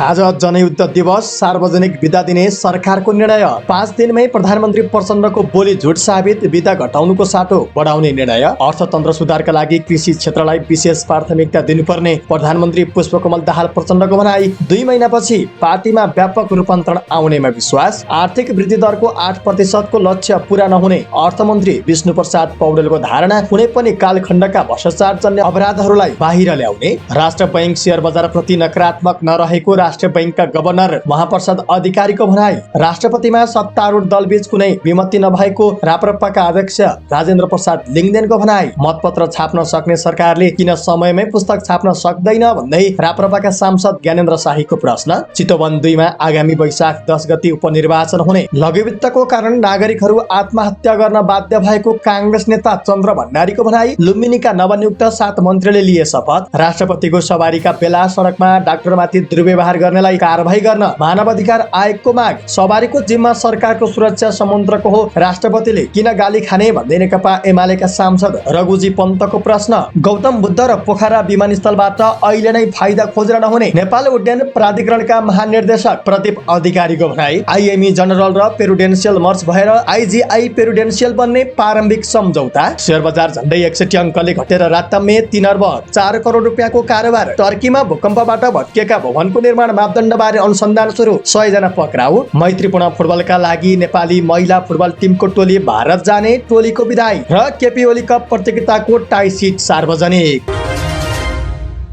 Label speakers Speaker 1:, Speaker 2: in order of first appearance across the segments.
Speaker 1: आज जनयुद्ध दिवस सार्वजनिक बिदा दिने सरकारको निर्णय। 5 दिनमै प्रधानमन्त्री प्रचण्डको बोली झुट साबित, बिदा घटाउनुको साटो बढाउने निर्णय। अर्थतन्त्र सुधारका लागि कृषि क्षेत्रलाई विशेष प्राथमिकता दिनुपर्ने प्रधानमन्त्री पुष्पकमल दाहाल प्रचण्डको भनाई। 2 महिनापछि पार्टीमा व्यापक रूपान्तरण आउनेमा विश्वास। आर्थिक वृद्धि दरको 8% को लक्ष्य पूरा नहुने अर्थमन्त्री विष्णुप्रसाद पौडेलको धारणा। कुनै पनि कालखण्डका भ्रष्टाचारजन्य अपराधहरूलाई बाहिर ल्याउने। राष्ट्र बैंक शेयर बजारप्रति नकारात्मक नरहेको राष्ट्र बैंकका गभर्नर महाप्रसाद अधिकारीको भनाई। राष्ट्रपतिमा सत्तारूढ दलबीच कुनै विमति नभएको राप्रपाका अध्यक्ष राजेन्द्र प्रसाद लिङ्गदेनको भनाई। मतपत्र छाप्न सक्ने सरकारले किन समयमै पुस्तक छाप्न सक्दैन भन्दै राप्रपाका सांसद ज्ञानेन्द्र शाहीको प्रश्न। चितवन 2 मा आगामी वैशाख 10 गते उपनिर्वाचन हुने। लघुवित्तको कारण नागरिकहरू आत्महत्या गर्न बाध्य भएको कांग्रेस नेता चन्द्र भण्डारीको भनाई। लुम्बिनीका नवनियुक्त 7 मन्त्रीले लिए शपथ। राष्ट्रपतिको सवारीका बेला सडकमा डाक्टरमाथि दुर्व्यवहार गर्नेलाई कारबाही गर्न मानवाधिकार आयोगको माग। सवारीको जिम्मा सरकारको सुरक्षा समुद्रको हो, राष्ट्रपतिले किन गाली खाने भन्दै नेकपा एमालेका सांसद रघुजी पन्तको प्रश्न। गौतम बुद्ध र पोखरा विमानस्थलबाट अहिले नै फाइदा खोजेर नहुने नेपाल उड्डयन प्राधिकरणका महानिर्देशक प्रदीप अधिकारीको भनाई। आइएमई जनरल र पेरुडेन्सियल मर्ज भएर आइजिआई पेरुडेन्सियल बन्ने प्रारम्भिक सम्झौता। शेयर बजार झण्डै 61 अङ्कले घटेर रातम्मे 3 अर्ब 4 करोड रुपियाँको कारोबार। टर्कीमा भूकम्पबाट भत्किएका भवनको निर्माण मापदण्डबारे अनुसन्धान सुरु। 100 जना पक्राउ। मैत्रीपूर्ण फुटबलका लागि नेपाली महिला फुटबल टिमको टोली भारत जाने, टोलीको विदाई। र केपी ओली कप प्रतियोगिताको टाई सिट सार्वजनिक।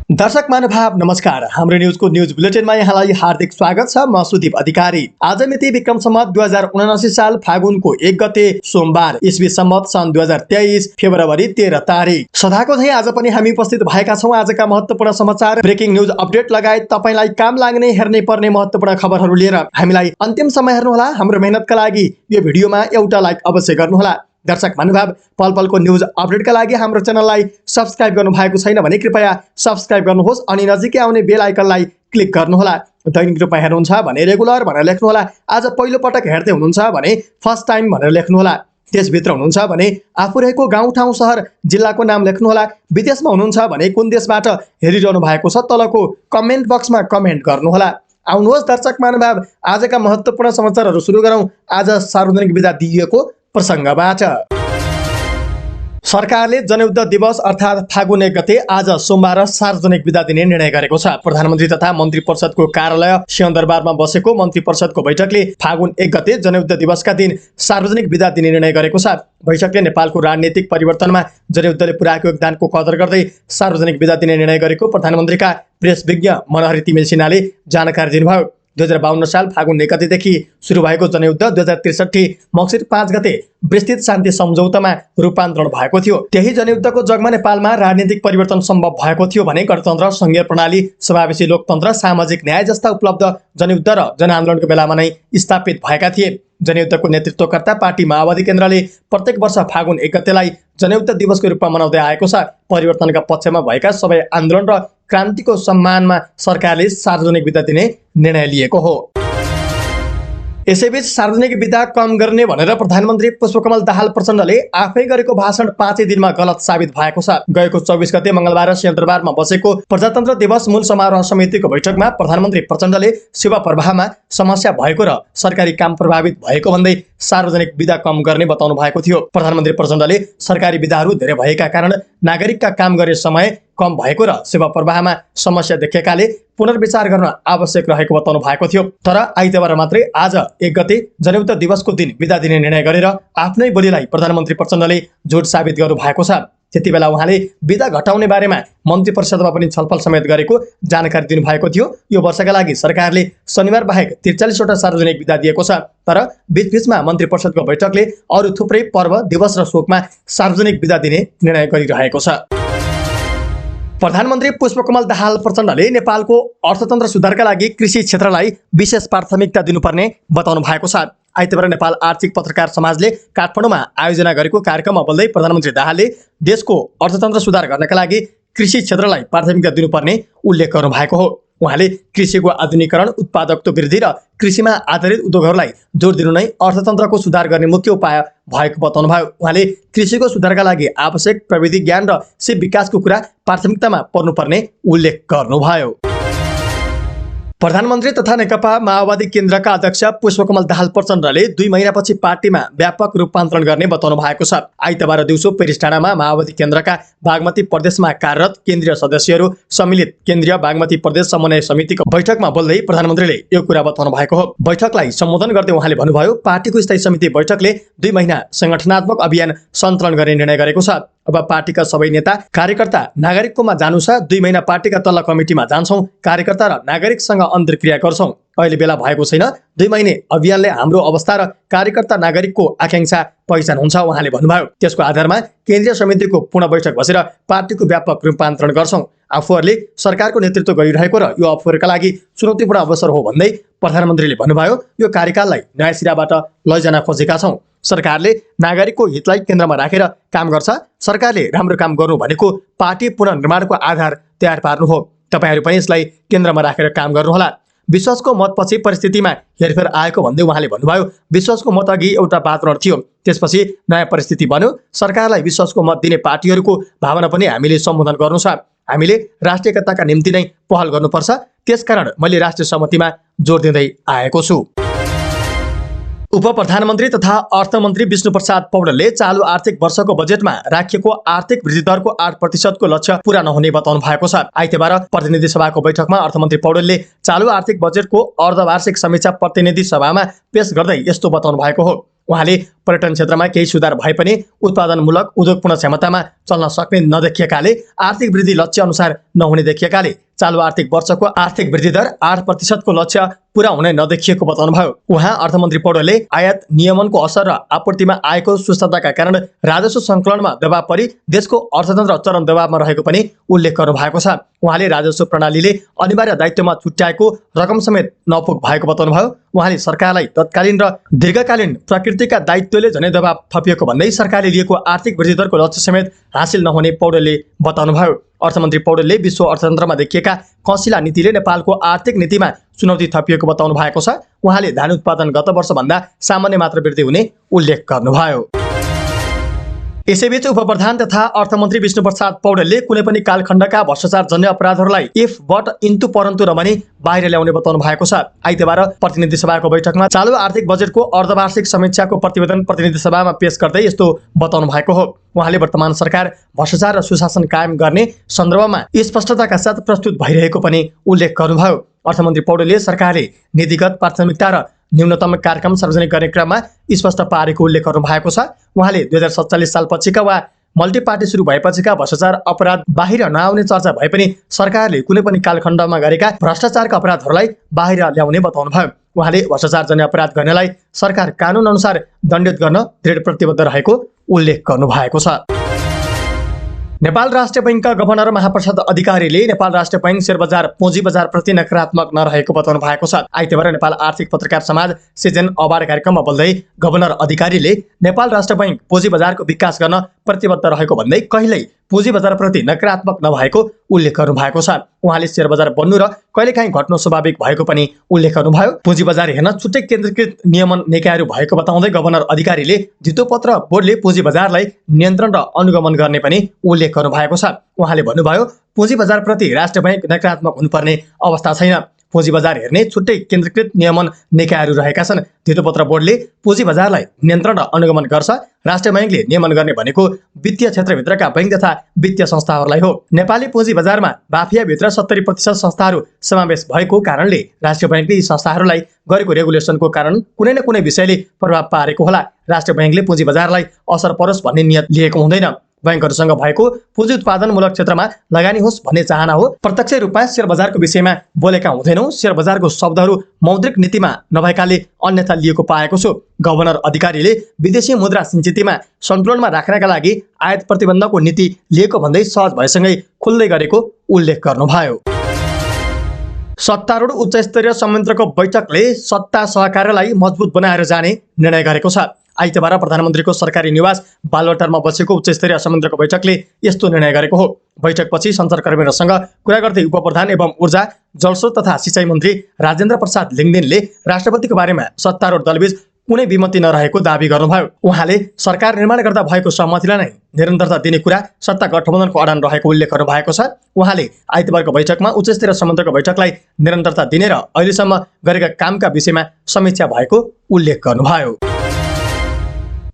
Speaker 1: दर्शक महानुभाव नमस्कार। हाम्रो न्युजको न्युज बुलेटिनमा यहाँलाई हार्दिक स्वागत छ। म सुदीप अधिकारी। आज मिति विक्रम सम्वत 2079 साल फागुनको 1 गते सोमबार, ईस्वी सम्वत सन् 2023 फेब्रुअरी 13 तारिक। सदाको झैं आज पनि हामी उपस्थित भएका छौं आजका महत्त्वपूर्ण समाचार, ब्रेकिङ न्युज अपडेट लगायत तपाईलाई काम लाग्ने हेर्नै पर्ने महत्त्वपूर्ण खबरहरू लिएर। हामीलाई अन्तिम समय हेर्नुहोला। हाम्रो मेहनतका लागि यो भिडियोमा एउटा लाइक अवश्य गर्नुहोला। दर्शक महानुभाव, पल पलको न्युज अपडेटका लागि हाम्रो च्यानललाई सब्स्क्राइब गर्नु भएको छैन भने कृपया सब्स्क्राइब गर्नुहोस् अनि नजिकै आउने बेल आइकनलाई क्लिक गर्नुहोला। दैनिक रूपमा हेर्नुहुन्छ भने रेगुलर भनेर लेख्नुहोला। आज पहिलो पटक हेर्दै हुनुहुन्छ भने फर्स्ट टाइम भनेर लेख्नुहोला। देशभित्र हुनुहुन्छ भने आफू रहेको गाउँ ठाउँ सहर जिल्लाको नाम लेख्नुहोला। विदेशमा हुनुहुन्छ भने कुन देशबाट हेरिरहनु भएको छ तलको कमेन्ट बक्समा कमेन्ट गर्नुहोला। आउनुहोस् दर्शक महानुभाव, आजका महत्त्वपूर्ण समाचारहरू सुरु गरौँ आज सार्वजनिक बिदा दिइएको प्रसङ्गबाट। सरकारले जनयुद्ध दिवस अर्थात् फागुन 1 गते आज सोमबार सार्वजनिक बिदा दिने निर्णय गरेको छ। प्रधानमन्त्री तथा मन्त्री परिषदको कार्यालय सिंहदरबारमा बसेको मन्त्री परिषदको बैठकले फागुन 1 गते जनयुद्ध दिवसका दिन सार्वजनिक बिदा दिने निर्णय गरेको छ। बैठकले नेपालको राजनीतिक परिवर्तनमा जनयुद्धले पुर्याएको योगदानको कदर गर्दै सार्वजनिक बिदा दिने निर्णय गरेको प्रधानमन्त्रीका प्रेस विज्ञ मनहरी तिमेल सिन्हाले जानकारी दिनुभयो। 2052 साल फागुन 1 गतेदेखि सुरु भएको जनयुद्ध 2063 मङ्सिर 5 गते विस्तृत शान्ति सम्झौतामा रूपान्तरण भएको थियो। त्यही जनयुद्धको जगमा नेपालमा राजनीतिक परिवर्तन सम्भव भएको थियो भने गणतन्त्र, संघीय प्रणाली, समावेशी लोकतन्त्र, सामाजिक न्याय जस्ता उपलब्ध जनयुद्ध र जनआन्दोलनको बेलामा नै स्थापित भएका थिए। जनयुद्धको नेतृत्वकर्ता पार्टी माओवादी केन्द्रले प्रत्येक वर्ष फागुन 1 गतेलाई जनयुद्ध दिवसको रूपमा मनाउँदै आएको छ। परिवर्तनका पक्षमा भएका सबै आन्दोलन र क्रान्तिको सम्मानमा सरकारले सार्वजनिक बिदा दिने निर्णय लिएको हो। यसैबीच सार्वजनिक बिदा कम गर्ने भनेर प्रधानमन्त्री पुष्पकमल दाहाल प्रचण्डले आफै गरेको भाषण 5 दिनमा गलत साबित भएको छ। गएको 24 गते मंगलबार सिंहदरबारमा बसेको प्रजातन्त्र दिवस मूल समारोह समितिको बैठकमा प्रधानमन्त्री प्रचण्डले सेवा प्रवाहमा समस्या भएको र सरकारी काम प्रभावित भएको भन्दै सार्वजनिक बिदा कम गर्ने बताउनु भएको थियो। प्रधानमन्त्री प्रचण्डले सरकारी बिदाहरू धेरै भएका कारण नागरिकका काम गर्ने समय कम भएको र सेवा प्रवाहमा समस्या देखेकाले पुनर्विचार गर्न आवश्यक रहेको बताउनु भएको थियो। तर आइतबार मात्रै आज 1 गते जनयुद्ध दिवसको दिन बिदा दिने निर्णय गरेर आफ्नै बोलीलाई प्रधानमन्त्री प्रचण्डले झुट साबित गर्नु भएको छ। त्यति बेला उहाँले बिदा घटाउने बारेमा मन्त्री परिषदमा पनि छलफल समेत गरेको जानकारी दिनुभएको थियो। यो वर्षका लागि सरकारले शनिबार बाहेक 43 वटा सार्वजनिक बिदा दिएको छ। तर बीचबीचमा मन्त्री परिषदको बैठकले अरू थुप्रै पर्व, दिवस र शोकमा सार्वजनिक बिदा दिने निर्णय गरिरहेको छ। प्रधानमन्त्री पुष्पकमल दाहाल प्रचण्डले नेपालको अर्थतन्त्र सुधारका लागि कृषि क्षेत्रलाई विशेष प्राथमिकता दिनुपर्ने बताउनु भएको छ। आइतबार नेपाल आर्थिक पत्रकार समाजले काठमाडौँमा आयोजना गरेको कार्यक्रममा बोल्दै प्रधानमन्त्री दाहालले देशको अर्थतन्त्र सुधार गर्नका लागि कृषि क्षेत्रलाई प्राथमिकता दिनुपर्ने उल्लेख गर्नु भएको हो। उहाँले कृषिको आधुनिकीकरण, उत्पादकता वृद्धि र कृषिमा आधारित उद्योगहरूलाई जोड दिनु नै अर्थतन्त्रको सुधार गर्ने मुख्य उपाय भएको बताउनुभयो। उहाँले कृषिको सुधारका लागि आवश्यक प्रविधि ज्ञान र सिप विकासको कुरा प्राथमिकतामा पर्नुपर्ने उल्लेख गर्नुभयो। प्रधानमन्त्री तथा नेकपा माओवादी केन्द्रका अध्यक्ष पुष्पकमल दाहाल प्रचण्डले 2 महिनापछि पार्टीमा व्यापक रूपान्तरण गर्ने बताउनु भएको छ। आइतबार दिउँसो पेरिस डाँडामा माओवादी केन्द्रका बागमती प्रदेशमा कार्यरत केन्द्रीय सदस्यहरू सम्मिलित केन्द्रीय बागमती प्रदेश समन्वय समितिको बैठकमा बोल्दै प्रधानमन्त्रीले यो कुरा बताउनु भएको हो। बैठकलाई सम्बोधन गर्दै उहाँले भन्नुभयो, पार्टीको स्थायी समिति बैठकले 2 महिना संगठनात्मक अभियान सञ्चालन गर्ने निर्णय गरेको छ। अब पार्टीका सबै नेता कार्यकर्ता नागरिककोमा जानु छ। 2 महिना पार्टीका तल्ला कमिटीमा जान्छौँ, कार्यकर्ता र नागरिकसँग अन्तर्क्रिया गर्छौँ। अहिले बेला भएको छैन। 2 महिने अभियानले हाम्रो अवस्था र कार्यकर्ता नागरिकको आकांक्षा पहिचान हुन्छ उहाँले भन्नुभयो। त्यसको आधारमा केन्द्रीय समितिको पुनः बैठक बसेर पार्टीको व्यापक रूपान्तरण गर्छौँ। आफूहरूले सरकारको नेतृत्व गरिरहेको र यो आफूहरूका लागि चुनौतीपूर्ण अवसर हो भन्दै प्रधानमन्त्रीले भन्नुभयो, यो कार्यकाललाई नयाँ सिराबाट लैजान खोजेका छौँ। सरकारले नागरिकको हितलाई केन्द्रमा राखेर काम गर्छ। सरकारले राम्रो काम गर्नु भनेको पार्टी पुनर्निर्माणको आधार तयार पार्नु हो। तपाईहरू पनि यसलाई केन्द्रमा राखेर काम गर्नुहोला। विश्वासको मतपछि परिस्थितिमा हेरफेर आएको भन्दै उहाँले भन्नुभयो, विश्वासको मत अघि एउटा वातावरण थियो, त्यसपछि नयाँ परिस्थिति बन्यो। सरकारलाई विश्वासको मत दिने पार्टीहरूको भावना पनि हामीले सम्बोधन गर्नु छ। हामीले राष्ट्रिय एकताका निम्ति नै पहल गर्नुपर्छ। त्यसकारण मैले राष्ट्रिय सहमतिमा जोड दिँदै आएको छु। उपप्रधानमन्त्री तथा अर्थमन्त्री विष्णुप्रसाद पौडेलले चालु आर्थिक वर्षको बजेटमा राखिएको आर्थिक वृद्धि दरको 8% को लक्ष्य पूरा नहुने बताउनु भएको छ। आइतबार प्रतिनिधि सभाको बैठकमा अर्थमन्त्री पौडेलले चालु आर्थिक बजेटको अर्धवार्षिक समीक्षा प्रतिनिधि सभामा पेश गर्दै यस्तो बताउनु भएको हो। उहाँले पर्यटन क्षेत्रमा केही सुधार भए पनि उत्पादनमूलक उद्योग पूर्ण क्षमतामा चल्न सक्ने नदेखिएकाले आर्थिक वृद्धि लक्ष्य अनुसार नहुने देखिएकाले चालु आर्थिक वर्षको आर्थिक वृद्धि दर 8% को लक्ष्य पूरा हुने नदेखिएको बताउनुभयो। उहाँ अर्थमन्त्री पौडेलले आयात नियमनको असर र आपूर्तिमा आएको सुस्तताका कारण राजस्व सङ्कलनमा दबाव परि देशको अर्थतन्त्र चरम दबावमा रहेको पनि उल्लेख गर्नु भएको छ। उहाँले राजस्व प्रणालीले अनिवार्य दायित्वमा छुट्याएको रकम समेत नपुग भएको बताउनुभयो। उहाँले सरकारलाई तत्कालीन र दीर्घकालीन प्रकृतिका दायित्वले झनै दबाव थपिएको भन्दै सरकारले लिएको आर्थिक वृद्धि दरको लक्ष्य समेत हासिल नहुने पौडेलले बताउनुभयो। अर्थमन्त्री पौडेलले विश्व अर्थतन्त्रमा देखिएका कसिला नीतिले नेपालको आर्थिक नीतिमा चुनौती थपिएको बताउनु भएको छ। उहाँले धान उत्पादन गत वर्षभन्दा सामान्य मात्र वृद्धि हुने उल्लेख गर्नुभयो। यसैबीच उपप्रधान तथा अर्थमन्त्री विष्णुप्रसाद पौडेलले कुनै पनि कालखण्डका भ्रष्टाचारजन्य अपराधहरूलाई इफ बट इन्तु परन्तु रमनी बाहिर ल्याउने बताउनु भएको छ। आइतबार प्रतिनिधि सभाको बैठकमा चालु आर्थिक बजेटको अर्धवार्षिक समीक्षाको प्रतिवेदन प्रतिनिधि सभामा पेश गर्दै यस्तो बताउनु भएको हो। उहाँले वर्तमान सरकार भ्रष्टाचार र सुशासन कायम गर्ने सन्दर्भमा स्पष्टताका साथ प्रस्तुत भइरहेको पनि उल्लेख गर्नुभयो। अर्थमन्त्री पौडेलले सरकारले नीतिगत प्राथमिकता र न्यूनतम कार्यक्रम सार्वजनिक गर्ने क्रममा स्पष्ट पारेको उल्लेख गर्नु भएको छ। उहाँले 2047 सालपछिका वा मल्टिपार्टी सुरु भएपछिका भ्रष्टाचार अपराध बाहिर नआउने चर्चा भए पनि सरकारले कुनै पनि कालखण्डमा गरेका भ्रष्टाचारका अपराधहरूलाई बाहिर ल्याउने बताउनुभयो। उहाँले भ्रष्टाचारजन्य अपराध गर्नेलाई सरकार कानुन अनुसार दण्डित गर्न दृढ प्रतिबद्ध रहेको उल्लेख गर्नु भएको छ। नेपाल राष्ट्रिय बैंकका गभर्नर महाप्रसाद अधिकारीले नेपाल राष्ट्रिय बैंक शेयर बजार पुँजी बजार प्रति नकारात्मक नरहेको बताउनु भएको छ। आइतबार नेपाल आर्थिक पत्रकार समाज सिजन अवार्ड कार्यक्रममा बोल्दै गभर्नर अधिकारीले नेपाल राष्ट्रिय बैंक पुँजी बजारको विकास गर्न प्रतिबद्ध रहेको भन्दै कहिल्यै पुँजी बजारप्रति नकारात्मक नभएको उल्लेख गर्नु भएको छ। उहाँले शेयर बजार बन्नु र कहिलेकाहीँ घट्नु स्वाभाविक भएको पनि उल्लेख गर्नुभयो। पुँजी बजार हेर्न छुट्टै केन्द्रीकृत नियमन निकायहरू भएको बताउँदै गभर्नर अधिकारीले धितोपत्र बोर्डले पुँजी बजारलाई नियन्त्रण र अनुगमन गर्ने पनि उल्लेख गर्नु भएको छ। उहाँले भन्नुभयो, पुँजी बजारप्रति राष्ट्रिय बैंक नकारात्मक हुनुपर्ने अवस्था छैन। पुँजी बजार हेर्ने छुट्टै केन्द्रीकृत नियमन निकायहरू रहेका छन्। धितोपत्र बोर्डले पुँजी बजारलाई नियन्त्रण र अनुगमन गर्छ। राष्ट्रिय बैंकले नियमन गर्ने भनेको वित्तीय क्षेत्रभित्रका बैंक तथा वित्तीय संस्थाहरूलाई हो। नेपाली पुँजी बजारमा बाफियाभित्र 70% संस्थाहरू समावेश भएको कारणले राष्ट्रिय बैंकले यी संस्थाहरूलाई गरेको रेगुलेसनको कारण कुनै न कुनै विषयले प्रभाव पारेको होला। राष्ट्रिय बैंकले पुँजी बजारलाई असर परोस् भन्ने नियत लिएको हुँदैन। बैंकहरूसँग भएको पुँजी उत्पादनमूलक क्षेत्रमा लगानी होस् भन्ने चाहना हो। प्रत्यक्ष रूपमा शेयर बजारको विषयमा बोलेका हुँदैनौँ। शेयर बजारको शब्दहरू मौद्रिक नीतिमा नभएकाले अन्यथा लिएको पाएको छु। गभर्नर अधिकारीले विदेशी मुद्रा सञ्चितमा सन्तुलनमा राख्नका लागि आयात प्रतिबन्धको नीति लिएको भन्दै सहज भएसँगै खुल्दै गरेको उल्लेख गर्नुभयो। सत्तारूढ उच्चस्तरीय संयन्त्रको बैठकले सत्ता सहकार्यलाई मजबुत बनाएर जाने निर्णय गरेको छ। आइतबार प्रधानमन्त्रीको सरकारी निवास बालवाटारमा बसेको उच्चस्तरीय संयन्त्रको बैठकले यस्तो निर्णय गरेको हो। बैठकपछि सञ्चारकर्मीहरूसँग कुरा गर्दै उपप्रधान एवं ऊर्जा जलस्रोत तथा सिँचाइ मन्त्री राजेन्द्र प्रसाद लिङदेनले राष्ट्रपतिको बारेमा सत्तारूढ दलबीच कुनै विमति नरहेको दावी गर्नुभयो। उहाँले सरकार निर्माण गर्दा भएको सहमतिलाई नै निरन्तरता दिने कुरा सत्ता गठबन्धनको अडान रहेको उल्लेख गर्नुभएको छ। उहाँले आइतबारको बैठकमा उच्चस्तरीय संयन्त्रको बैठकलाई निरन्तरता दिने र अहिलेसम्म गरेका कामका विषयमा समीक्षा भएको उल्लेख गर्नुभयो।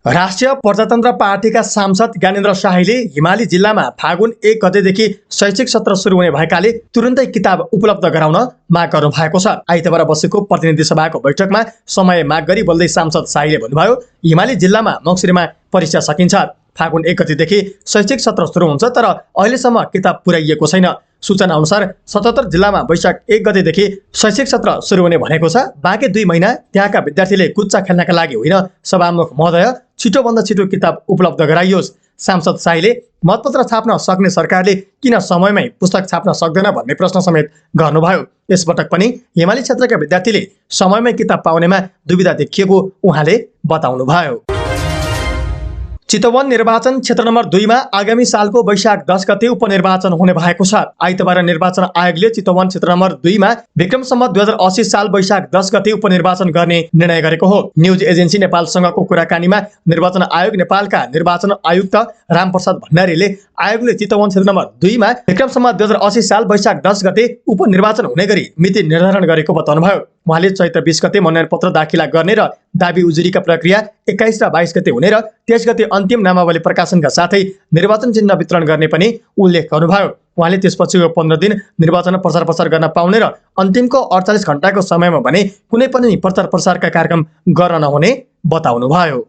Speaker 1: राष्ट्रिय प्रजातन्त्र पार्टीका सांसद ज्ञानेन्द्र शाहीले हिमाली जिल्लामा फागुन 1 गतेदेखि शैक्षिक सत्र सुरु हुने भएकाले तुरुन्तै किताब उपलब्ध गराउन माग गर्नु भएको छ। आइतबार बसेको प्रतिनिधि सभाको बैठकमा समय माग गरी बोल्दै सांसद शाहीले भन्नुभयो, हिमाली जिल्लामा मङ्सिरमा परीक्षा सकिन्छ। फागुन 1 गतेदेखि शैक्षिक सत्र सुरु हुन्छ, तर अहिलेसम्म किताब पुर्याइएको छैन। सूचना अनुसार 77 जिल्लामा वैशाख 1 गतेदेखि शैक्षिक सत्र सुरु हुने भनेको छ। बाँकी 2 महिना त्यहाँका विद्यार्थीले कुच्चा खेल्नका लागि होइन, सभामुख महोदय छिटोभन्दा छिटो किताब उपलब्ध गराइयोस्। सांसद शाहीले मतपत्र छाप्न सक्ने सरकारले किन समयमै पुस्तक छाप्न सक्दैन भन्ने प्रश्न समेत गर्नुभयो। यसपटक पनि हिमाली क्षेत्रका विद्यार्थीले समयमै किताब पाउनेमा दुविधा देखिएको उहाँले बताउनुभयो। चितवन निर्वाचन क्षेत्र नम्बर 2 मा आगामी सालको वैशाख 10 गते उपनिर्वाचन हुने भएको छ। आइतबार निर्वाचन आयोगले चितवन क्षेत्र नम्बर 2 मा विक्रम सम्वत 2080 साल वैशाख 10 गते उपनिर्वाचन गर्ने निर्णय गरेको हो। न्युज एजेन्सी नेपालसँगको कुराकानीमा निर्वाचन आयोग नेपालका निर्वाचन आयुक्त रामप्रसाद भण्डारीले आयोगले चितवन क्षेत्र नम्बर 2 मा विक्रम सम्वत 2080 साल वैशाख 10 गते उपनिर्वाचन हुने गरी मिति निर्धारण गरेको बताउनुभयो। उहाँले चैत्र 20 गते मनोनयन पत्र दाखिला गर्ने र दाबी उजुरीका प्रक्रिया 21 र 22 गते हुने र 23 गते अन्तिम नामावली प्रकाशनका साथै निर्वाचन चिन्ह वितरण गर्ने पनि उल्लेख गर्नुभयो। उहाँले त्यसपछिको 15 दिन निर्वाचन प्रचार प्रसार गर्न पाउने र अन्तिमको 48 घण्टाको समयमा भने कुनै पनि प्रचार प्रसारका कार्यक्रम गर्न नहुने बताउनुभयो।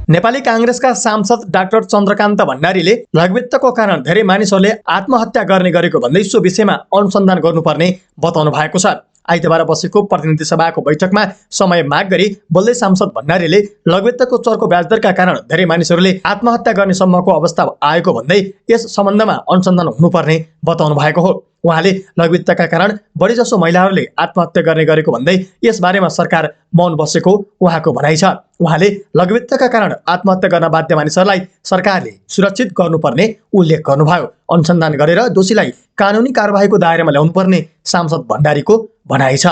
Speaker 1: नेपाली कांग्रेसका सांसद डाक्टर चन्द्रकान्त भण्डारीले लघुवित्तको कारण धेरै मानिसहरूले आत्महत्या गर्ने गरेको भन्दै सो विषयमा अनुसन्धान गर्नुपर्ने बताउनु भएको छ। आइतबार बसेको प्रतिनिधि सभाको बैठकमा समय माग गरी बोल्दै सांसद भण्डारीले लघुवित्तको चर्को ब्याजदरका कारण धेरै मानिसहरूले आत्महत्या गर्ने सम्मको अवस्था आएको भन्दै यस सम्बन्धमा अनुसन्धान हुनुपर्ने बताउनु भएको हो। उहाँले लघुवित्तका कारण बढीजसो महिलाहरूले आत्महत्या गर्ने गरेको भन्दै यस बारेमा सरकार मौन बसेको उहाँको भनाइ छ। उहाँले लघुवित्तका कारण आत्महत्या गर्न बाध्य मानिसहरूलाई सरकारले सुरक्षित गर्नुपर्ने उल्लेख गर्नुभयो। अनुसन्धान गरेर दोषीलाई कानुनी कारबाहीको दायरामा ल्याउनुपर्ने सांसद भण्डारीको भनाइ छ।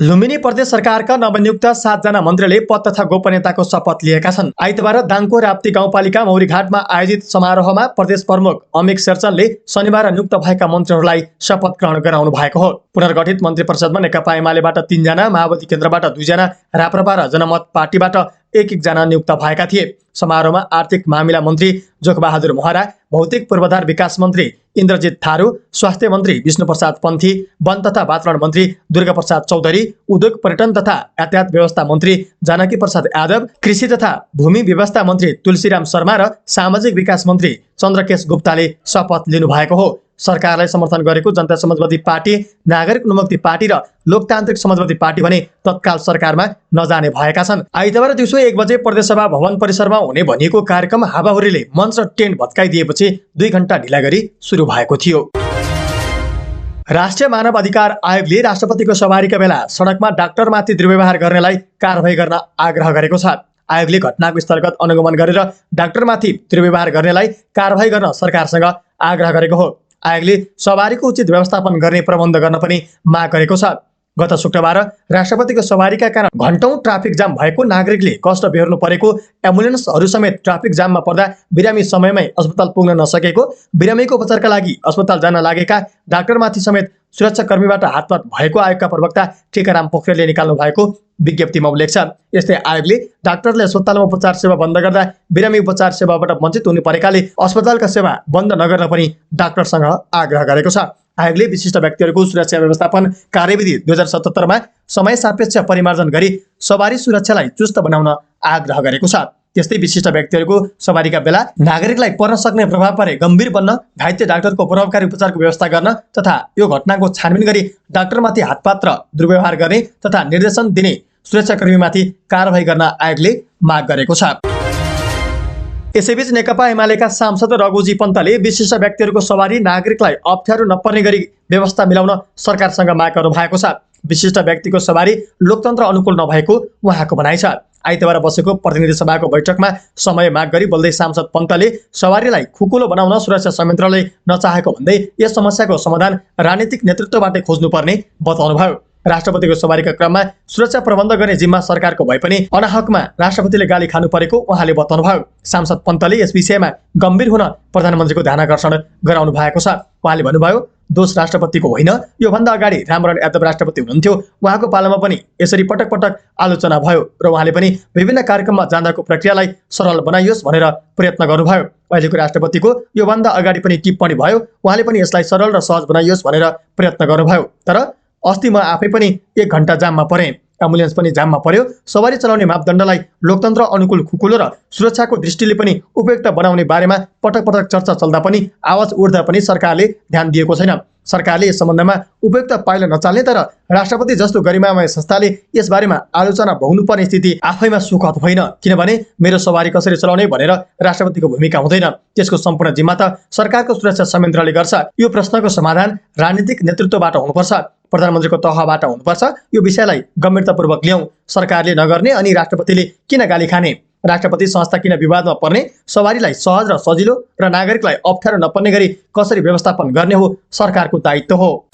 Speaker 1: लुम्बिनी प्रदेश सरकारका नवनियुक्त 7 जना मन्त्रीले पद तथा गोपनीयताको शपथ लिएका छन्। आइतबार दाङको राप्ती गाउँपालिका मौरीघाटमा आयोजित समारोहमा प्रदेश प्रमुख अमिक शेरचनले शनिबार नियुक्त भएका मन्त्रीहरूलाई शपथ ग्रहण गराउनु भएको हो। पुनर्गठित मन्त्री परिषदमा नेकपा एमालेबाट 3 जना, माओवादी केन्द्रबाट 2 जना, राप्रपा र जनमत पार्टीबाट 1 जना नियुक्त भएका थिए। समारोहमा आर्थिक मामिला मन्त्री जोगबहादुर महरा, भौतिक पूर्वाधार विकास मन्त्री इन्द्रजित थारू, स्वास्थ्य मन्त्री विष्णुप्रसाद पन्थी, वन तथा वातावरण मन्त्री दुर्गाप्रसाद चौधरी, उद्योग पर्यटन तथा यातायात व्यवस्था मन्त्री जानकी प्रसाद यादव, कृषि तथा भूमि व्यवस्था मन्त्री तुलसीराम शर्मा र सामाजिक विकास मन्त्री चन्द्रकेश गुप्ताले शपथ लिनु भएको हो। सरकारलाई समर्थन गरेको जनता समाजवादी पार्टी, नागरिक उन्मुक्ति पार्टी र लोकतान्त्रिक समाजवादी पार्टी भने तत्काल सरकारमा नजाने भएका छन्। आइतबार दिउँसो 1 बजे प्रदेशसभा भवन परिसरमा हुने भनिएको कार्यक्रम हावाहुरीले मञ्च र टेन्ट भत्काइदिएपछि 2 घण्टा ढिला गरी सुरु भएको थियो। राष्ट्रिय मानव अधिकार आयोगले राष्ट्रपतिको सवारीका बेला सडकमा डाक्टरमाथि दुर्व्यवहार गर्नेलाई कारबाही गर्न आग्रह गरेको छ। आयोगले घटनाको स्थलगत अनुगमन गरेर डाक्टरमाथि दुर्व्यवहार गर्नेलाई कारबाही गर्न सरकारसँग आग्रह गरेको हो। आयोगले सवारीको उचित व्यवस्थापन गर्ने प्रबन्ध गर्न पनि माग गरेको छ। गत शुक्रबार राष्ट्रपतिको सवारीका कारण घण्टौं ट्राफिक जाम भएको, नागरिकले कष्ट बेहोर्नु परेको, एम्बुलेन्सहरू समेत ट्राफिक जाममा पर्दा बिरामी समयमै अस्पताल पुग्न नसकेको, बिरामीको उपचारका लागि अस्पताल जान लागेका डाक्टरमाथि समेत सुरक्षाकर्मीबाट हातपात भएको आयोगका प्रवक्ता टीकाराम पोखरेलले निकाल्नु भएको विज्ञप्तिमा उल्लेख छ। यस्तै आयोगले डाक्टरले अस्पतालमा उपचार सेवा बन्द गर्दा बिरामी उपचार सेवाबाट वञ्चित हुने परेकाले अस्पतालका सेवा बन्द नगर्न पनि डाक्टरसँग आग्रह गरेको छ। आयोगले विशिष्ट व्यक्तिहरूको सुरक्षा व्यवस्थापन कार्यविधि 2077 मा समय सापेक्ष परिमार्जन गरी सवारी सुरक्षालाई चुस्त बनाउन आग्रह गरेको छ। त्यस्तै विशिष्ट व्यक्तिहरूको सवारीका बेला नागरिकलाई पर्न सक्ने प्रभाव परे गम्भीर बन्न घाइते डाक्टरको प्रभावकारी उपचारको व्यवस्था गर्न तथा यो घटनाको छानबिन गरी डाक्टरमाथि हातपात र दुर्व्यवहार गर्ने तथा निर्देशन दिने सुरक्षाकर्मीमाथि कारबाही गर्न आयोगले माग गरेको छ। यसैबीच नेकपा एमालेका सांसद रघुजी पन्तले विशिष्ट व्यक्तिहरूको सवारी नागरिकलाई अप्ठ्यारो नपर्ने गरी व्यवस्था मिलाउन सरकारसँग माग गर्नु भएको छ। विशिष्ट व्यक्तिको सवारी लोकतन्त्र अनुकूल नभएको उहाँको भनाइ छ। आइतबार बसेको प्रतिनिधि सभाको बैठकमा समय माग गरी बोल्दै सांसद पन्तले सवारीलाई खुकुलो बनाउन सुरक्षा संयन्त्रले नचाहेको भन्दै यस समस्याको समाधान राजनीतिक नेतृत्वबाट खोज्नुपर्ने बताउनुभयो। राष्ट्रपतिको सवारीका क्रममा सुरक्षा प्रबन्ध गर्ने जिम्मा सरकारको भए पनि अनाहकमा राष्ट्रपतिले गाली खानु परेको उहाँले बताउनुभयो। सांसद पन्तले यस विषयमा गम्भीर हुन प्रधानमन्त्रीको ध्यानाकर्षण गराउनु भएको छ। उहाँले भन्नुभयो, दोष राष्ट्रपतिको होइन, योभन्दा अगाडि रामवरण यादव राष्ट्रपति हुनुहुन्थ्यो, उहाँको पालामा पनि यसरी पटक पटक आलोचना भयो र उहाँले पनि विभिन्न कार्यक्रममा जाँदाको प्रक्रियालाई सरल बनाइयोस् भनेर प्रयत्न गर्नुभयो। अहिलेको राष्ट्रपतिको योभन्दा अगाडि पनि टिप्पणी भयो, उहाँले पनि यसलाई सरल र सहज बनाइयोस् भनेर प्रयत्न गर्नुभयो। तर अस्ति म आफै पनि 1 घण्टा जाममा परेँ, एम्बुलेन्स पनि जाममा पर्यो। सवारी चलाउने मापदण्डलाई लोकतन्त्र अनुकूल खुकुलो र सुरक्षाको दृष्टिले पनि उपयुक्त बनाउने बारेमा पटक पटक चर्चा चल्दा पनि आवाज उठ्दा पनि सरकारले ध्यान दिएको छैन। सरकारले यस सम्बन्धमा उपयुक्त पाइला नचाल्ने तर राष्ट्रपति जस्तो गरिमामय संस्थाले यस बारेमा आलोचना भोग्नुपर्ने स्थिति आफैमा सुखद होइन, किनभने मेरो सवारी कसरी चलाउने भनेर राष्ट्रपतिको भूमिका हुँदैन। त्यसको सम्पूर्ण जिम्मा त सरकारको सुरक्षा संयन्त्रले गर्छ। यो प्रश्नको समाधान राजनीतिक नेतृत्वबाट हुनुपर्छ, प्रधानमन्त्रीको तहबाट हुनुपर्छ। यो विषयलाई गम्भीरतापूर्वक ल्याउँ। सरकारले नगर्ने अनि राष्ट्रपतिले किन गाली खाने? राष्ट्रपति संस्था किन विवादमा पर्ने? सवारीलाई सहज र सजिलो र नागरिकलाई अप्ठ्यारो नपर्ने गरी कसरी व्यवस्थापन गर्ने हो सरकारको दायित्व हो।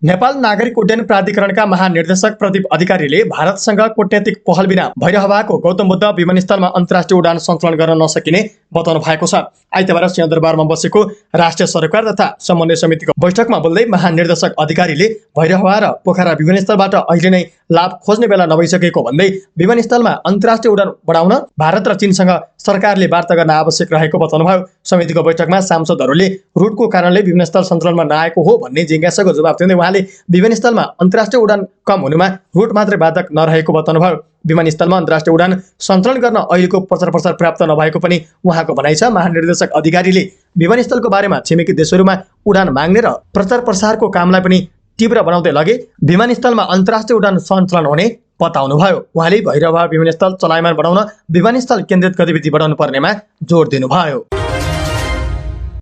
Speaker 1: नेपाल नागरिक उड्डयन प्राधिकरणका महानिर्देशक प्रदीप अधिकारीले भारतसँग कूटनीतिक पहल बिना भैरहवाको गौतम बुद्ध विमानस्थलमा अन्तर्राष्ट्रिय उडान सञ्चालन गर्न नसकिने बताउनु भएको छ। आइतबार सिंहदरबारमा बसेको राष्ट्रिय सरोकार तथा समन्वय समितिको बैठकमा बोल्दै महानिर्देशक अधिकारीले भैरहवा र पोखरा विमानस्थलबाट अहिले नै लाभ खोज्ने बेला नभइसकेको भन्दै विमानस्थलमा अन्तर्राष्ट्रिय उडान बढाउन भारत र चीनसँग सरकारले वार्ता गर्न आवश्यक रहेको बताउनुभयो। समितिको बैठकमा सांसदहरूले रुटको कारणले विमानस्थल सञ्चालनमा नआएको हो भन्ने जिज्ञासाको जवाब दिँदै उहाँले विमानस्थलमा अन्तर्राष्ट्रिय उडान कम हुनुमा रुट मात्रै बाधक नरहेको बताउनुभयो। विमानस्थलमा अन्तर्राष्ट्रिय उडान सञ्चालन गर्न अहिलेको प्रचार प्रसार पर्याप्त नभएको पनि उहाँको भनाइ छ। महानिर्देशक अधिकारीले विमानस्थलको बारेमा छिमेकी देशहरूमा उडान माग्ने र प्रचार प्रसारको कामलाई पनि तीव्र बनाउँदै लगे विमानस्थलमा अन्तर्राष्ट्रिय उडान सञ्चालन हुने बताउनुभयो। उहाँले भैरहवा विमानस्थल चलायमान बढाउन विमानस्थल केन्द्रित गतिविधि बढाउनु पर्नेमा जोड दिनुभयो।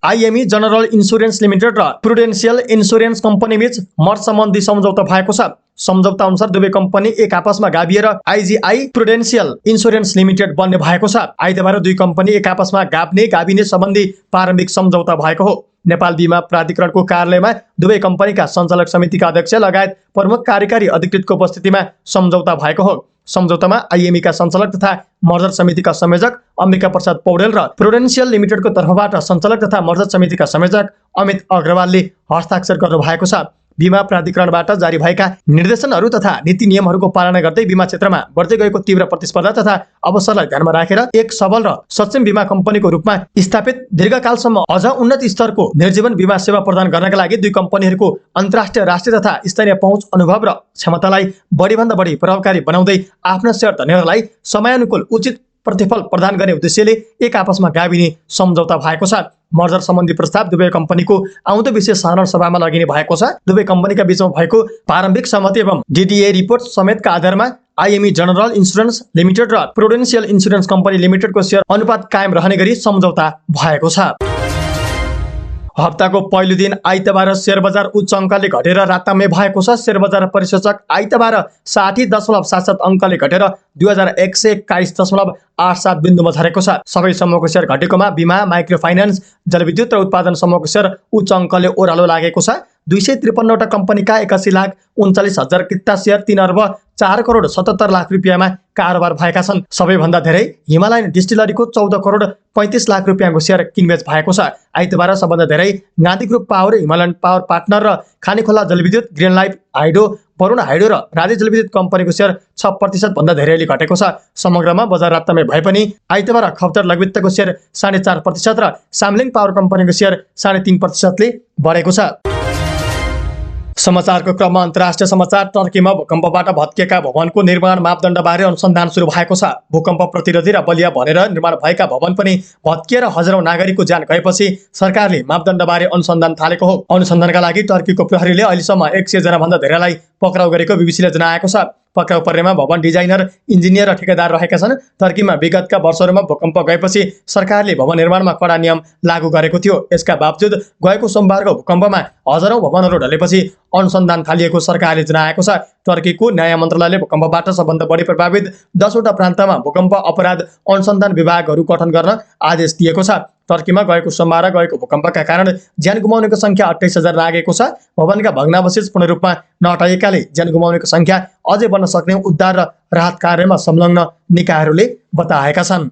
Speaker 1: आइएमई जनरल इन्स्योरेन्स लिमिटेड र प्रुडेन्सियल इन्स्योरेन्स कम्पनी बीच मर्ज सम्बन्धी सम्झौता भएको छ। सम्झौता अनुसार दुवै कम्पनी एक आपसमा गाभिएर आइजिआई प्रुडेन्सियल इन्स्योरेन्स लिमिटेड बन्ने भएको छ। आइतबार दुई कम्पनी एक आपसमा गाभिने सम्बन्धी प्रारम्भिक सम्झौता भएको हो। नेपाल बीमा प्राधिकरणको कार्यालयमा दुवै कम्पनीका सञ्चालक समितिका अध्यक्ष लगायत प्रमुख कार्यकारी अधिकृतको उपस्थितिमा सम्झौता भएको हो। सम्झौतामा आइएमईका सञ्चालक तथा मर्जर समितिका संयोजक अम्बिका प्रसाद पौडेल र प्रुडेन्सियल लिमिटेडको तर्फबाट सञ्चालक तथा मर्जर समितिका संयोजक अमित अग्रवालले हस्ताक्षर गर्नु भएको छ। बीमा प्राधिकरणबाट जारी भएका निर्देशनहरू तथा नीति नियमहरूको पालना गर्दै बीमा क्षेत्रमा बढ्दै गएको तीव्र प्रतिस्पर्धा तथा अवसरलाई ध्यानमा राखेर एक सबल र सक्षम बीमा कम्पनीको रूपमा स्थापित दीर्घकालसम्म अझ उन्नत स्तरको निर्जीवन बीमा सेवा प्रदान गर्नका लागि दुई कम्पनीहरूको अन्तर्राष्ट्रिय राष्ट्रिय तथा स्थानीय पहुँच अनुभव र क्षमतालाई बढीभन्दा बढी प्रभावकारी बनाउँदै आफ्ना शेयर धनीहरूलाई समयानुकूल उचित प्रतिफल प्रदान गर्ने उद्देश्यले एक आपसमा गाभिने सम्झौता भएको छ। मर्जर सम्बन्धी प्रस्ताव दुवै कम्पनीको आउँदो विशेष साधारण सभामा लगिने भएको छ। दुवै कम्पनीका बीचमा भएको प्रारम्भिक सहमति एवं डिडिए रिपोर्ट समेतका आधारमा आइएमई जनरल इन्स्योरेन्स लिमिटेड र प्रुडेन्सियल इन्स्योरेन्स कम्पनी लिमिटेडको शेयर अनुपात कायम रहने गरी सम्झौता भएको छ। हप्ताको पहिलो दिन आइतबार शेयर बजार उच्च अङ्कले घटेर रातामे भएको छ। शेयर बजार परिसूचक आइतबार 60.77 अङ्कले घटेर 2121.87 बिन्दुमा झरेको छ। सबै समूहको शेयर घटेकोमा बीमा, माइक्रो फाइनान्स, जलविद्युत र उत्पादन समूहको शेयर उच्च अङ्कले ओह्रालो लागेको छ। 253वटा कम्पनीका 81,39,000 किता शेयर 3,04,77,00,000 रुपियाँमा कारोबार भएका छन्। सबैभन्दा धेरै हिमालयन डिस्टिलरीको 14,35,00,000 रुपियाँको शेयर किनबेच भएको छ। आइतबार सबभन्दा धेरै Gandhi group power, Himalayan power partner र खानेखोला जलविद्युत, green life hydro, Varun hydro र राधे जलविद्युत कम्पनीको शेयर 6% भन्दा धेरैले घटेको छ। समग्रमा बजार रातामै भए पनि आइतबार खपतर लघुवित्तको शेयर 4.5% र सामलिङ पावर कम्पनीको शेयर 3.5%ले बढेको छ। समाचारको क्रममा अन्तर्राष्ट्रिय समाचार। टर्कीमा भूकम्पबाट भत्किएका भवनको निर्माण मापदण्डबारे अनुसन्धान सुरु भएको छ। भूकम्प प्रतिरोधी र बलिया भनेर निर्माण भएका भवन पनि भत्किएर हजारौं नागरिकको ज्यान गएपछि सरकारले मापदण्डबारे अनुसन्धान थालेको हो। अनुसन्धानका लागि टर्कीको प्रहरीले अहिलेसम्म 100 जना भन्दा धेरैलाई पक्राउ गरेको बीबीसीले जनाएको छ। पक्राउ पर्नेमा भवन डिजाइनर, इन्जिनियर र ठेकेदार रहेका छन्। टर्कीमा विगतका वर्षहरूमा भूकम्प गएपछि सरकारले भवन निर्माणमा कडा नियम लागू गरेको थियो। यसका बावजुद गएको सोमबारको भूकम्पमा हजारौं भवनहरू ढलेपछि अनुसन्धान थालिएको सरकारले जनाएको छ। टर्कीको न्याय मन्त्रालयले भूकम्पबाट सबभन्दा बढी प्रभावित 10 वटा प्रान्तमा भूकम्प अपराध अनुसन्धान विभागहरू गठन गर्न आदेश दिएको छ। टर्कीमा गएको सोमबार गएको भूकम्पका कारण ज्यान गुमाउनेको संख्या 28,000 नागेको छ। भवनका भग्नावशेष पूर्ण रूपमा नहटाइएकाले ज्यान गुमाउनेको संख्या अझै बढ्न सक्ने उद्धार र राहत कार्यमा संलग्न निकायहरूले बताएका छन्।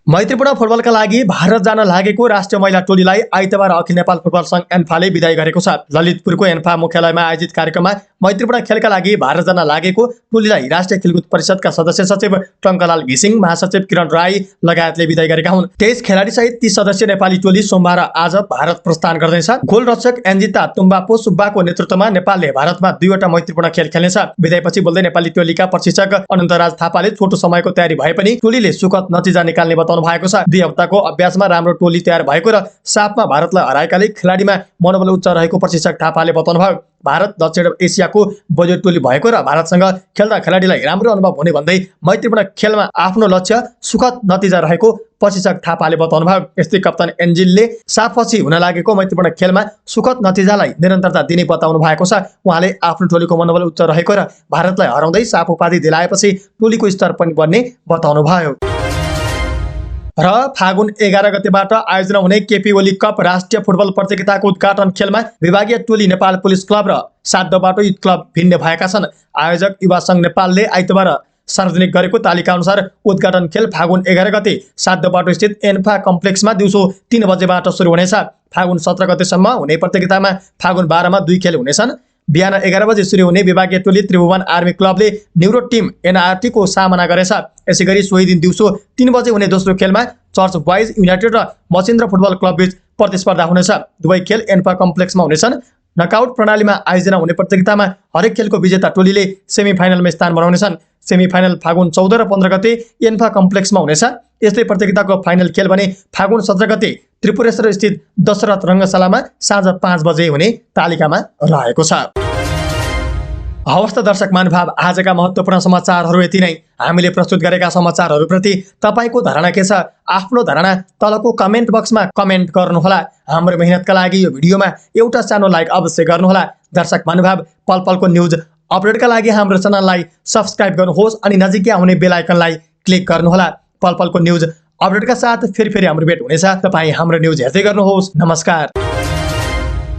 Speaker 1: मैत्रीपूर्ण फुटबलका लागि भारत जान लागेको राष्ट्रिय महिला टोलीलाई आइतबार अखिल नेपाल फुटबल संघ एन्फाले बिदाई गरेको छ। ललितपुरको एन्फा मुख्यालयमा आयोजित कार्यक्रममा मैत्रीपूर्ण खेलका लागि भारत जान लागेको टोलीलाई राष्ट्रिय खेलकुद परिषदका सदस्य सचिव टङ्कलाल घिसिङ, महासचिव किरण राई लगायतले बिदाई गरेका हुन्। 23 खेलाडी सहित 30 सदस्यीय नेपाली टोली सोमबार आज भारत प्रस्थान गर्दैछ। गोलरक्षक एन्जिता तुम्बापो सुब्बाको नेतृत्वमा नेपालले भारतमा 2वटा मैत्रीपूर्ण खेल खेल्नेछ। बिदाईपछि बोल्दै नेपाली टोलीका प्रशिक्षक अनन्तराज थापाले छोटो समयको तयारी भए पनि टोलीले सुखद नतिजा निकाल्ने बताउनु भएको छ। 2 हप्ताको अभ्यासमा राम्रो टोली तयार भएको र साफमा भारतलाई हराएकाले खेलाडीमा मनोबल उच्च रहेको प्रशिक्षक थापाले बताउनुभयो। भारत दक्षिण एसियाको बजेट टोली भएको र भारतसँग खेल्दा खेलाडीलाई राम्रो अनुभव हुने भन्दै मैत्रीपूर्ण खेलमा आफ्नो लक्ष्य सुखद नतिजा रहेको प्रशिक्षक थापाले बताउनुभयो। यस्तै कप्तान एन्जिलले साफपछि हुन लागेको मैत्रीपूर्ण खेलमा सुखद नतिजालाई निरन्तरता दिने बताउनु भएको छ। उहाँले आफ्नो टोलीको मनोबल उच्च रहेको र भारतलाई हराउँदै साफ उपाधि दिलाएपछि टोलीको स्तर पनि बढ्ने बताउनुभयो। र फागुन 11 गतेबाट आयोजना हुने केपी ओली कप राष्ट्रिय फुटबल प्रतियोगिताको उद्घाटन खेलमा विभागीय टोली नेपाल पुलिस क्लब र सातदोबाटो युथ क्लब भिन्न भएका छन्। आयोजक युवा सङ्घ नेपालले आइतबार सार्वजनिक गरेको तालिका अनुसार उद्घाटन खेल फागुन 11 गते सातदोबाटो स्थित एन्फा कम्प्लेक्समा दिउँसो 3 बजेबाट सुरु हुनेछ। फागुन 17 गतेसम्म हुने प्रतियोगितामा फागुन 12 मा 2 खेल हुनेछन्। बिहान 11 बजे सुरु हुने विभागीय टोली त्रिभुवन आर्मी क्लबले न्युरो टिम एनआरटी को सामना गरेछ। यसैगरी सोही दिन दिउँसो 3 बजे हुने दोस्रो खेलमा चर्च बोइज युनाइटेड र मचिन्द्र फुटबल क्लब बीच प्रतिस्पर्धा हुनेछ। दुवै खेल एन्फा कम्प्लेक्समा हुनेछन्। नकआउट प्रणालीमा आयोजना हुने प्रतियोगितामा हरेक खेलको विजेता टोलीले सेमिफाइनलमा स्थान बनाउनेछन्। सेमिफाइनल फागुन 14 र 15 गते एन्फा कम्प्लेक्समा हुनेछ। यस्तै प्रतियोगिताको फाइनल खेल भने फागुन 17 गते त्रिपुरेश्वर स्थित दशरथ रङ्गशालामा साँझ 5 बजे हुने तालिकामा रहेको छ। हवस् त दर्शक महानुभाव, आजका महत्त्वपूर्ण समाचारहरू यति नै। हामीले प्रस्तुत गरेका समाचारहरूप्रति तपाईँको धारणा के छ? आफ्नो धारणा तलको कमेन्ट बक्समा कमेन्ट गर्नुहोला। हाम्रो मेहनतका लागि यो भिडियोमा एउटा सानो लाइक अवश्य गर्नुहोला। दर्शक महानुभाव, पल पलको न्युज अपडेटका लागि हाम्रो च्यानललाई सब्स्क्राइब गर्नुहोस् अनि नजिकै आउने बेल आइकनलाई क्लिक गर्नुहोला। पल पलको न्युज अपडेटका साथ फेरि हाम्रो भेट हुनेछ। तपाईँ हाम्रो न्युज हेर्दै गर्नुहोस्। नमस्कार।